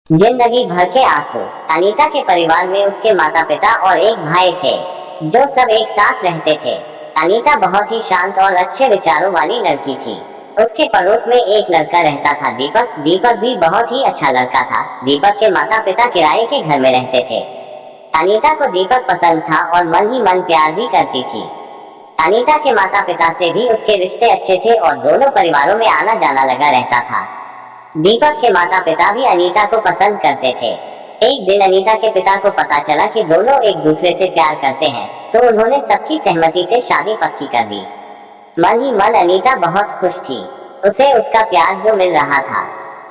जिंदगी भर के आंसू। अनीता के परिवार में उसके माता पिता और एक भाई थे जो सब एक साथ रहते थे। अनीता बहुत ही शांत और अच्छे विचारों वाली लड़की थी। उसके पड़ोस में एक लड़का रहता था, दीपक। दीपक भी बहुत ही अच्छा लड़का था। दीपक के माता पिता किराए के घर में रहते थे। अनीता को दीपक पसंद था और मन ही मन प्यार भी करती थी। अनीता के माता पिता से भी उसके रिश्ते अच्छे थे और दोनों परिवारों में आना जाना लगा रहता था। दीपक के माता पिता भी अनीता को पसंद करते थे। एक दिन अनीता के पिता को पता चला कि दोनों एक दूसरे से प्यार करते हैं, तो उन्होंने सबकी सहमति से शादी पक्की कर दी। मन ही मन अनीता बहुत खुश थी। उसे उसका प्यार जो मिल रहा था।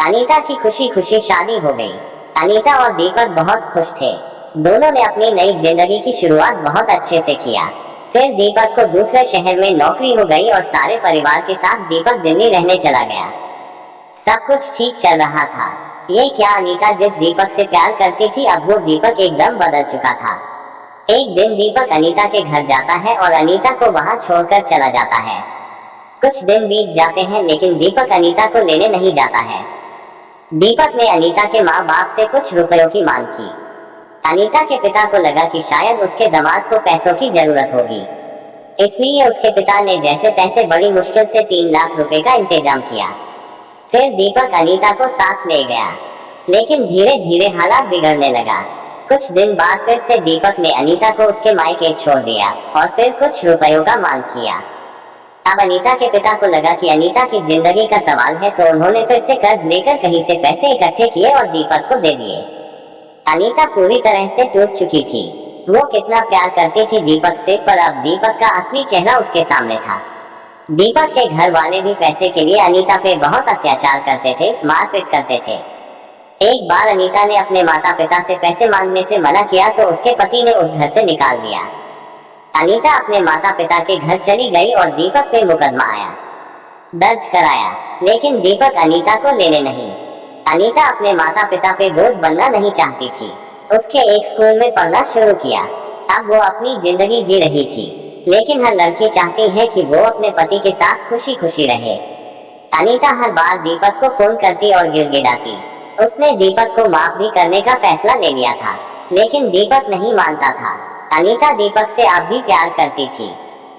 अनीता की खुशी खुशी शादी हो गई। अनीता और दीपक बहुत खुश थे। दोनों ने अपनी नई जिंदगी की शुरुआत बहुत अच्छे से किया। फिर दीपक को दूसरे शहर में नौकरी हो गई और सारे परिवार के साथ दीपक दिल्ली रहने चला गया। सब कुछ ठीक चल रहा था। ये क्या, अनीता जिस दीपक से प्यार करती थी, अब वो दीपक एकदम बदल चुका था। एक दिन दीपक अनीता के घर जाता है और अनीता को वहां छोड़कर चला जाता है। कुछ दिन बीत जाते हैं लेकिन दीपक अनीता को लेने नहीं जाता है। दीपक ने अनीता के माँ बाप से कुछ रुपयों की मांग की। अनीता के पिता को लगा कि शायद उसके दामाद को पैसों की जरूरत होगी, इसलिए उसके पिता ने जैसे तैसे बड़ी मुश्किल से 3 लाख रुपए का इंतजाम किया। फिर दीपक अनीता को साथ ले गया, लेकिन धीरे धीरे हालात बिगड़ने लगा। कुछ दिन बाद फिर से दीपक ने अनीता को उसके मायके छोड़ दिया और फिर कुछ रुपयों का मांग किया। अब अनीता के पिता को लगा कि अनीता की जिंदगी का सवाल है, तो उन्होंने फिर से कर्ज लेकर कहीं से पैसे इकट्ठे किए और दीपक को दे दिए। अनीता पूरी तरह से टूट चुकी थी। वो कितना प्यार करती थी दीपक से, पर अब दीपक का असली चेहरा उसके सामने था। दीपक के घर वाले भी पैसे के लिए अनीता पे बहुत अत्याचार करते थे, मारपीट करते थे। एक बार अनीता ने अपने माता पिता से पैसे मांगने से मना किया तो उसके पति ने उस घर से निकाल दिया। अनीता अपने माता पिता के घर चली गई और दीपक पे मुकदमा आया, दर्ज कराया, लेकिन दीपक अनीता को लेने नहीं। अनीता अपने माता पिता पे बोझ बनना नहीं चाहती थी। उसके एक स्कूल में पढ़ना शुरू किया। अब वो अपनी जिंदगी जी रही थी, लेकिन हर लड़की चाहती है कि वो अपने पति के साथ खुशी खुशी रहे। अनीता हर बार दीपक को फोन करती और गिड़गिड़ाती। उसने दीपक को माफ भी करने का फैसला ले लिया था, लेकिन दीपक नहीं मानता था। अनीता दीपक से अब भी प्यार करती थी।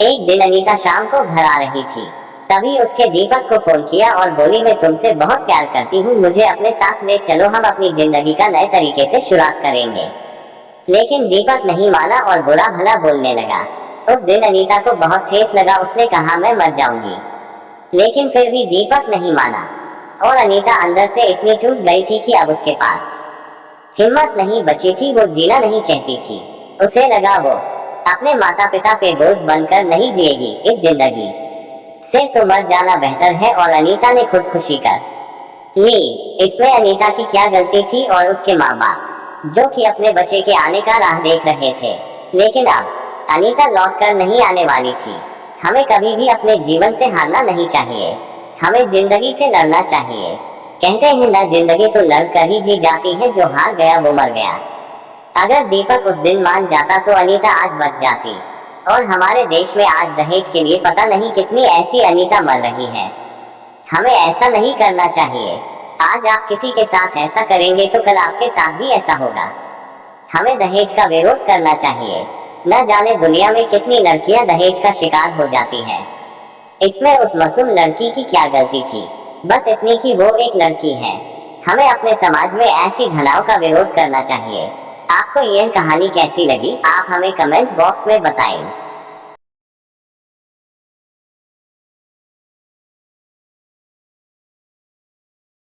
एक दिन अनीता शाम को घर आ रही थी, तभी उसके दीपक को फोन किया और बोली, मैं तुमसे बहुत प्यार करती हूँ, मुझे अपने साथ ले चलो, हम अपनी जिंदगी का नए तरीके से शुरुआत करेंगे। लेकिन दीपक नहीं माना और बुरा भला बोलने लगा। उस दिन अनीता को बहुत ठेस लगा। उसने कहा, मैं मर जाऊंगी, लेकिन फिर भी दीपक नहीं माना और अनीता अंदर से इतनी टूट गई थी कि अब उसके पास हिम्मत नहीं बची थी। वो जीना नहीं चाहती थी। उसे लगा वो अपने माता पिता पे बोझ बनकर नहीं जिएगी। इस जिंदगी से तो मर जाना बेहतर है। और अनीता ने खुदकुशी कर ली। इसमें अनीता की क्या गलती थी और उसके माँ बाप जो कि अपने बच्चे के आने का राह देख रहे थे। लेकिन अब अनीता लौटकर नहीं आने वाली थी। हमें कभी भी अपने जीवन से हारना नहीं चाहिए। हमें जिंदगी से लड़ना चाहिए। कहते हैं ना, जिंदगी तो लड़कर ही जी जाती है, जो हार गया वो मर गया। अगर दीपक उस दिन मान जाता तो अनीता आज बच जाती। और हमारे देश में आज दहेज के लिए पता नहीं कितनी ऐसी अनीता मर रही है। हमें ऐसा नहीं करना चाहिए। आज आप किसी के साथ ऐसा करेंगे तो कल आपके साथ भी ऐसा होगा। हमें दहेज का विरोध करना चाहिए। न जाने दुनिया में कितनी लड़कियां दहेज का शिकार हो जाती है। इसमें उस मासूम लड़की की क्या गलती थी? बस इतनी कि वो एक लड़की है। हमें अपने समाज में ऐसी घटनाओं का विरोध करना चाहिए। आपको यह कहानी कैसी लगी, आप हमें कमेंट बॉक्स में बताएं।